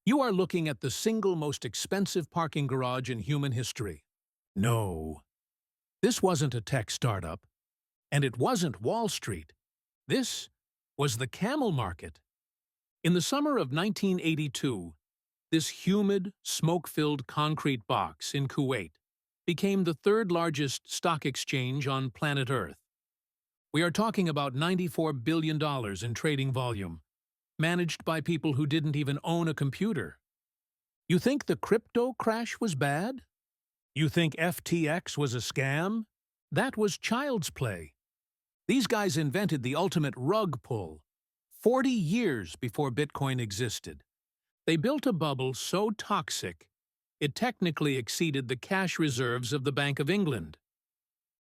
You are looking at the single most expensive parking garage in human history. No, this wasn't a tech startup, and it wasn't Wall Street. This was the camel market. In the summer of 1982, this humid, smoke-filled concrete box in Kuwait became the third largest stock exchange on planet Earth. We are talking about $94 billion in trading volume, managed by people who didn't even own a computer. You think the crypto crash was bad? You think FTX was a scam? That was child's play. These guys invented the ultimate rug pull, 40 years before Bitcoin existed. They built a bubble so toxic, it technically exceeded the cash reserves of the Bank of England.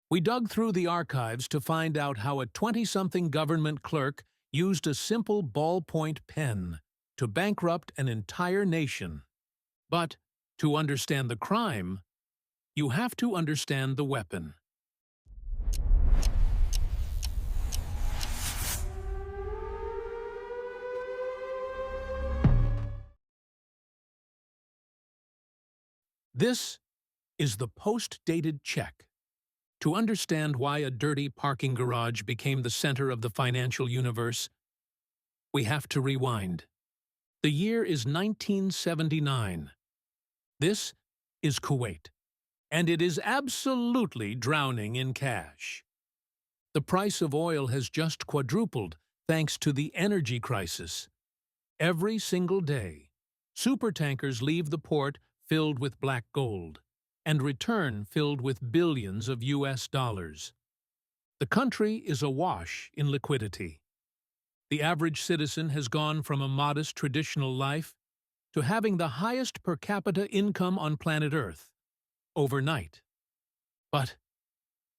We dug through the archives to find out how a 20-something government clerk used a simple ballpoint pen to bankrupt an entire nation. But, to understand the crime, you have to understand the weapon. This is the post-dated check. To understand why a dirty parking garage became the center of the financial universe, we have to rewind. The year is 1979. This is Kuwait, and it is absolutely drowning in cash. The price of oil has just quadrupled thanks to the energy crisis. Every single day, supertankers leave the port filled with black gold and return filled with billions of US dollars. The country is awash in liquidity. The average citizen has gone from a modest traditional life to having the highest per capita income on planet Earth overnight. But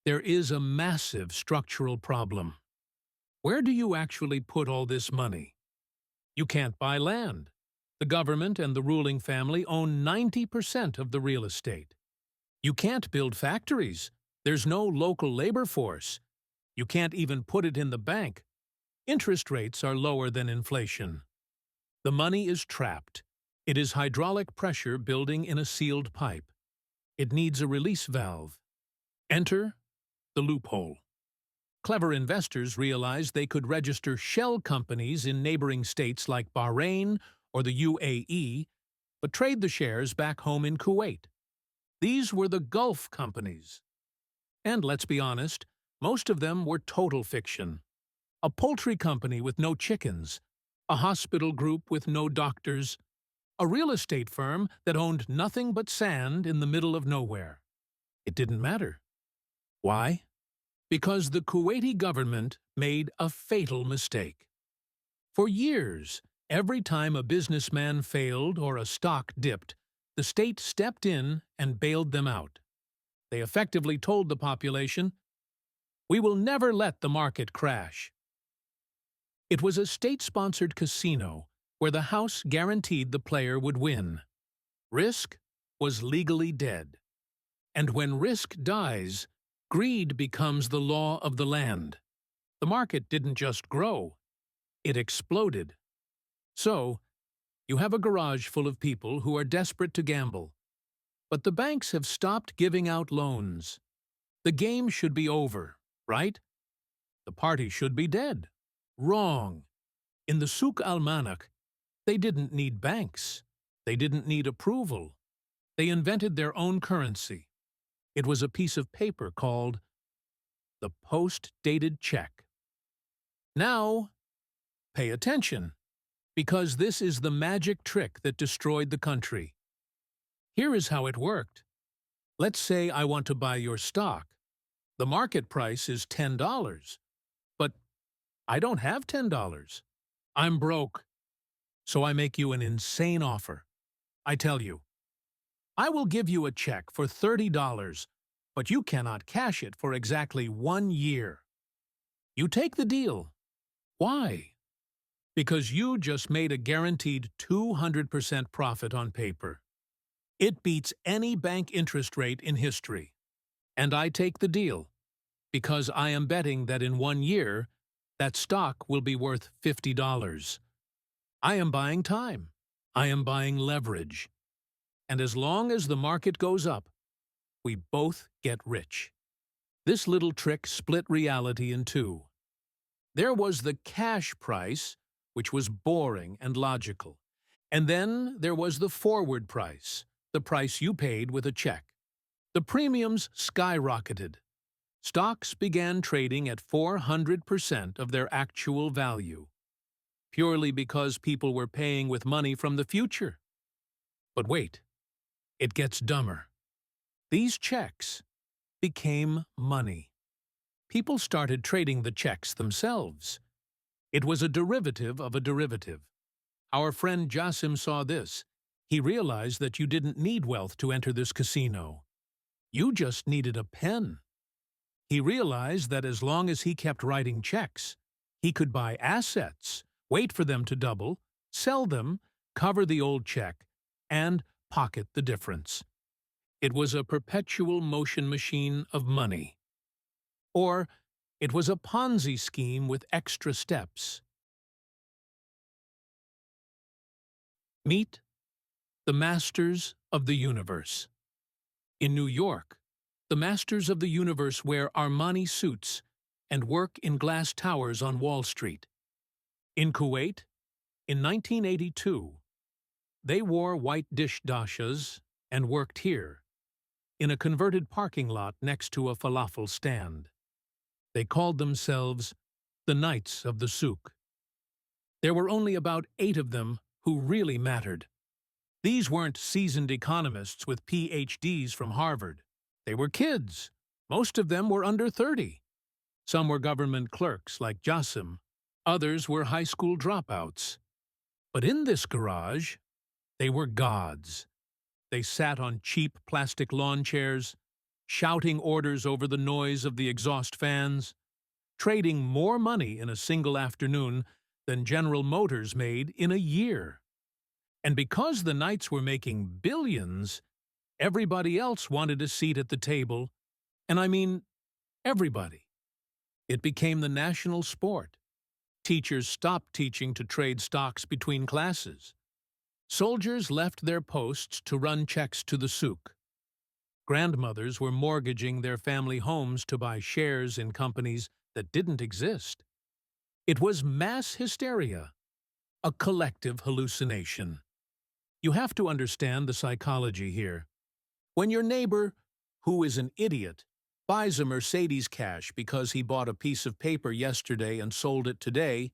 there is a massive structural problem. Where do you actually put all this money? You can't buy land. The government and the ruling family own 90% of the real estate. You can't build factories. There's no local labor force. You can't even put it in the bank. Interest rates are lower than inflation. The money is trapped. It is hydraulic pressure building in a sealed pipe. It needs a release valve. Enter the loophole. Clever investors realized they could register shell companies in neighboring states like Bahrain or the UAE, but trade the shares back home in Kuwait. These were the Gulf companies. And let's be honest, most of them were total fiction. A poultry company with no chickens, a hospital group with no doctors, a real estate firm that owned nothing but sand in the middle of nowhere. It didn't matter. Why? Because the Kuwaiti government made a fatal mistake. For years, every time a businessman failed or a stock dipped, the state stepped in and bailed them out. They effectively told the population, "We will never let the market crash." It was a state-sponsored casino where the house guaranteed the player would win. Risk was legally dead. And when risk dies, greed becomes the law of the land. The market didn't just grow, it exploded. So, you have a garage full of people who are desperate to gamble. But the banks have stopped giving out loans. The game should be over, right? The party should be dead. Wrong. In the Souk Al-Manakh, they didn't need banks. They didn't need approval. They invented their own currency. It was a piece of paper called the post-dated check. Now, pay attention, because this is the magic trick that destroyed the country. Here is how it worked. Let's say I want to buy your stock. The market price is $10, but I don't have $10. I'm broke. So I make you an insane offer. I tell you, I will give you a check for $30, but you cannot cash it for exactly 1 year. You take the deal. Why? Because you just made a guaranteed 200% profit on paper. It beats any bank interest rate in history. And I take the deal, because I am betting that in 1 year, that stock will be worth $50. I am buying time. I am buying leverage. And as long as the market goes up, we both get rich. This little trick split reality in two. There was the cash price, which was boring and logical. And then there was the forward price, the price you paid with a check. The premiums skyrocketed. Stocks began trading at 400% of their actual value, purely because people were paying with money from the future. But wait, it gets dumber. These checks became money. People started trading the checks themselves. It was a derivative of a derivative. Our friend Jassim saw this. He realized that you didn't need wealth to enter this casino. You just needed a pen. He realized that as long as he kept writing checks, he could buy assets, wait for them to double, sell them, cover the old check, and pocket the difference. It was a perpetual motion machine of money. Or it was a Ponzi scheme with extra steps. Meet the masters of the universe. In New York, the masters of the universe wear Armani suits and work in glass towers on Wall Street. In Kuwait, in 1982, they wore white dish dashas and worked here, in a converted parking lot next to a falafel stand. They called themselves the Knights of the Souk. There were only about 8 of them who really mattered. These weren't seasoned economists with PhDs from Harvard. They were kids. Most of them were under 30. Some were government clerks like Jassim. Others were high school dropouts. But in this garage, they were gods. They sat on cheap plastic lawn chairs, shouting orders over the noise of the exhaust fans, trading more money in a single afternoon than General Motors made in a year. And because the Knights were making billions, everybody else wanted a seat at the table, and I mean everybody. It became the national sport. Teachers stopped teaching to trade stocks between classes. Soldiers left their posts to run checks to the souk. Grandmothers were mortgaging their family homes to buy shares in companies that didn't exist. It was mass hysteria, a collective hallucination. You have to understand the psychology here. When your neighbor, who is an idiot, buys a Mercedes cash because he bought a piece of paper yesterday and sold it today,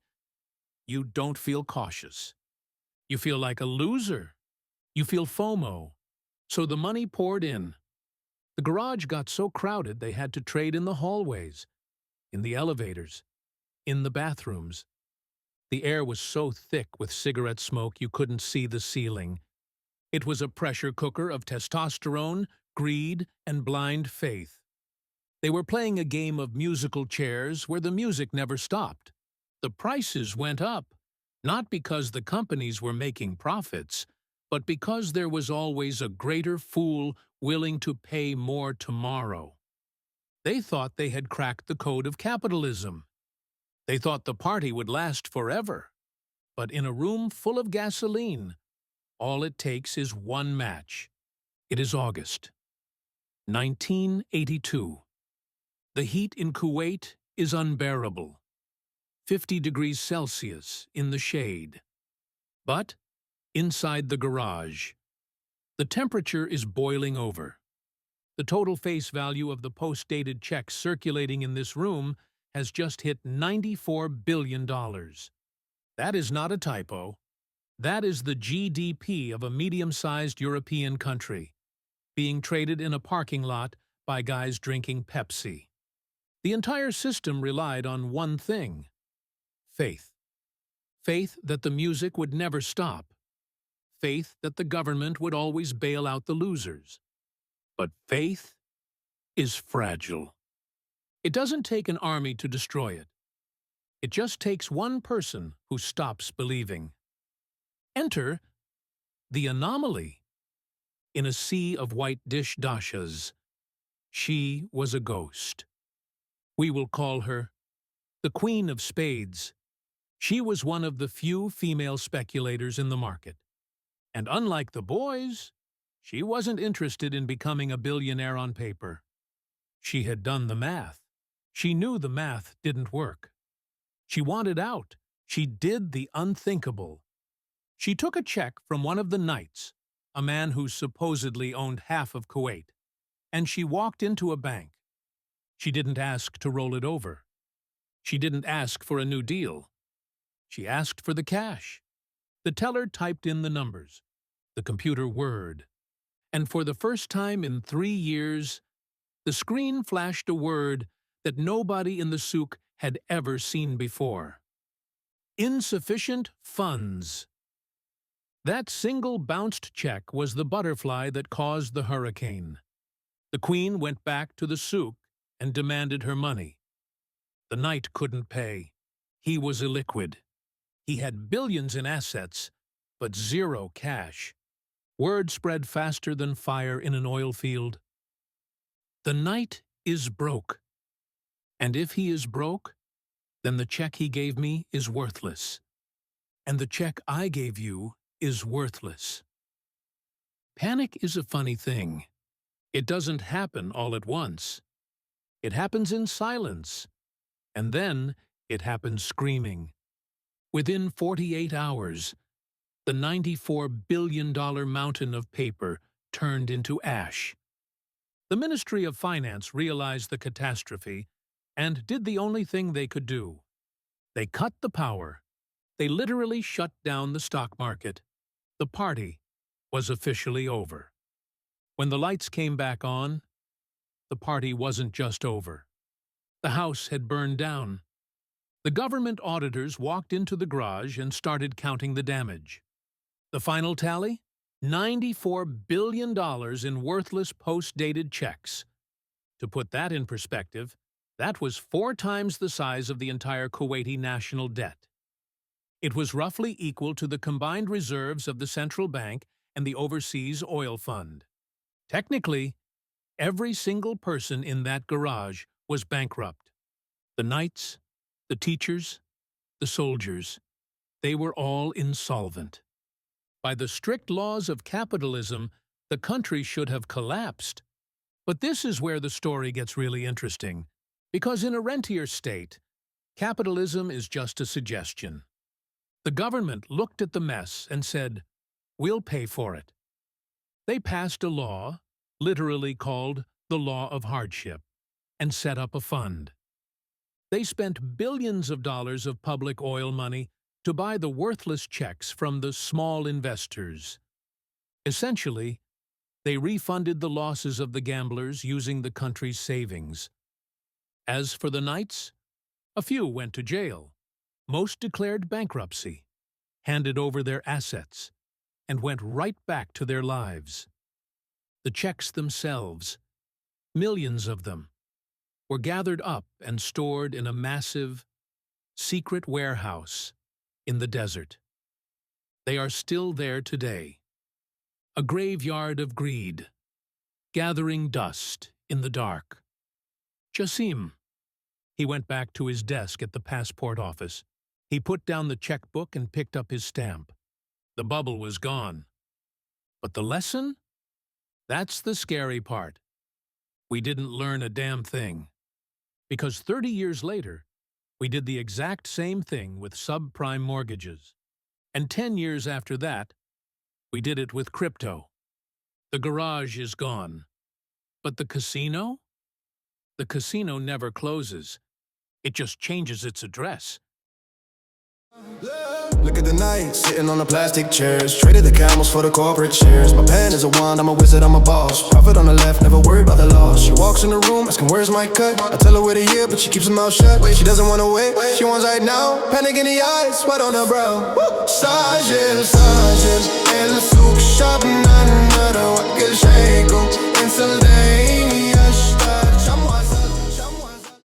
you don't feel cautious. You feel like a loser. You feel FOMO. So the money poured in. The garage got so crowded they had to trade in the hallways, in the elevators, in the bathrooms. The air was so thick with cigarette smoke you couldn't see the ceiling. It was a pressure cooker of testosterone, greed, and blind faith. They were playing a game of musical chairs where the music never stopped. The prices went up, not because the companies were making profits, but because there was always a greater fool willing to pay more tomorrow. They thought they had cracked the code of capitalism. They thought the party would last forever. But in a room full of gasoline, all it takes is one match. It is August, 1982. The heat in Kuwait is unbearable. 50 degrees Celsius in the shade. But inside the garage, the temperature is boiling over. The total face value of the post-dated checks circulating in this room has just hit $94 billion. That is not a typo. That is the GDP of a medium-sized European country, being traded in a parking lot by guys drinking Pepsi. The entire system relied on one thing: faith. Faith that the music would never stop. Faith that the government would always bail out the losers. But faith is fragile. It doesn't take an army to destroy it. It just takes one person who stops believing. Enter the anomaly. In a sea of white dish dashas, she was a ghost. We will call her the Queen of Spades. She was one of the few female speculators in the market. And unlike the boys, she wasn't interested in becoming a billionaire on paper. She had done the math. She knew the math didn't work. She wanted out. She did the unthinkable. She took a check from one of the knights, a man who supposedly owned half of Kuwait, and she walked into a bank. She didn't ask to roll it over. She didn't ask for a new deal. She asked for the cash. The teller typed in the numbers. The computer whirred. And for the first time in 3 years, the screen flashed a word that nobody in the souk had ever seen before. Insufficient funds. That single bounced check was the butterfly that caused the hurricane. The queen went back to the souk and demanded her money. The knight couldn't pay. He was illiquid. He had billions in assets, but zero cash. Word spread faster than fire in an oil field. The knight is broke. And if he is broke, then the check he gave me is worthless. And the check I gave you is worthless. Panic is a funny thing. It doesn't happen all at once. It happens in silence. And then it happens screaming. Within 48 hours, the $94 billion mountain of paper turned into ash. The Ministry of Finance realized the catastrophe and did the only thing they could do. They cut the power. They literally shut down the stock market. The party was officially over. When the lights came back on, the party wasn't just over. The house had burned down. The government auditors walked into the garage and started counting the damage. The final tally? $94 billion in worthless post-dated checks. To put that in perspective, that was 4 times the size of the entire Kuwaiti national debt. It was roughly equal to the combined reserves of the central bank and the overseas oil fund. Technically, every single person in that garage was bankrupt. The knights, the teachers, the soldiers, they were all insolvent. By the strict laws of capitalism, the country should have collapsed. But this is where the story gets really interesting, because in a rentier state, capitalism is just a suggestion. The government looked at the mess and said, "We'll pay for it." They passed a law, literally called the Law of Hardship, and set up a fund. They spent billions of dollars of public oil money to buy the worthless checks from the small investors. Essentially, they refunded the losses of the gamblers using the country's savings. As for the knights, a few went to jail. Most declared bankruptcy, handed over their assets, and went right back to their lives. The checks themselves, millions of them, were gathered up and stored in a massive, secret warehouse in the desert. They are still there today, a graveyard of greed, gathering dust in the dark. Jassim. He went back to his desk at the passport office. He put down the checkbook and picked up his stamp. The bubble was gone. But the lesson? That's the scary part. We didn't learn a damn thing. Because 30 years later, we did the exact same thing with subprime mortgages. And 10 years after that, we did it with crypto. The garage is gone. But the casino? The casino never closes. It just changes its address. Look at the knight, sitting on the plastic chairs. Traded the camels for the corporate shares. My pen is a wand, I'm a wizard, I'm a boss. Profit on the left, never worry about the loss. She walks in the room, asking where's my cut. I tell her where the year, but she keeps her mouth shut. She doesn't wanna wait, she wants right now. Panic in the eyes, sweat on her brow. Sage,